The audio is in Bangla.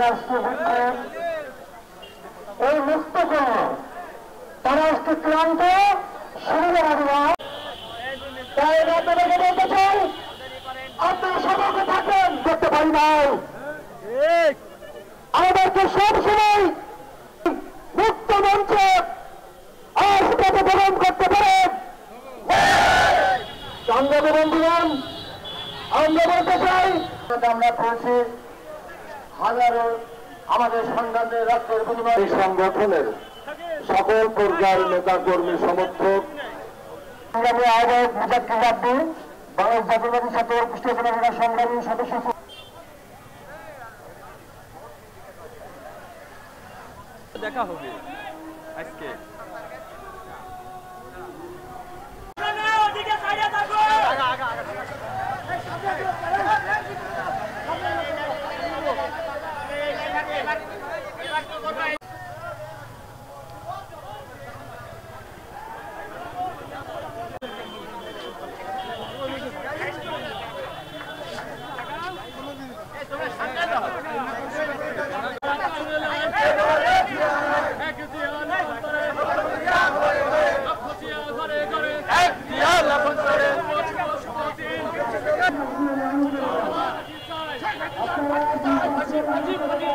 রাষ্ট্র বিক্ষোভ এই মুক্ত করল তারা আজকে ক্লান্ত সুবিধাবাদীরা। তাই আপনাদেরকে বলতে চাই, আপনারা সতর্ক থাকবেন। করতে পারি নাই, আমাদেরকে সবসময় মুক্ত মঞ্চে অস্ত্র গ্রহণ করতে পারেন। সংগ্রামী বন্ধুগণ, আমরা বলতে চাই আমরা পেয়েছি হাজারো আমাদের সংগ্রামের রক্তের বিনিময় সংগঠনের সকল পর্যায়ের নেতা কর্মী সমর্থক সংগ্রামী আহ্বায়ক মুজাক্কির রাব্বি, বাংলাদেশ জাতীয়তাবাদী ছাত্র কুষ্টিয়া জেলা সংগ্রামী সদস্য দেখা হবে আজকে। Haji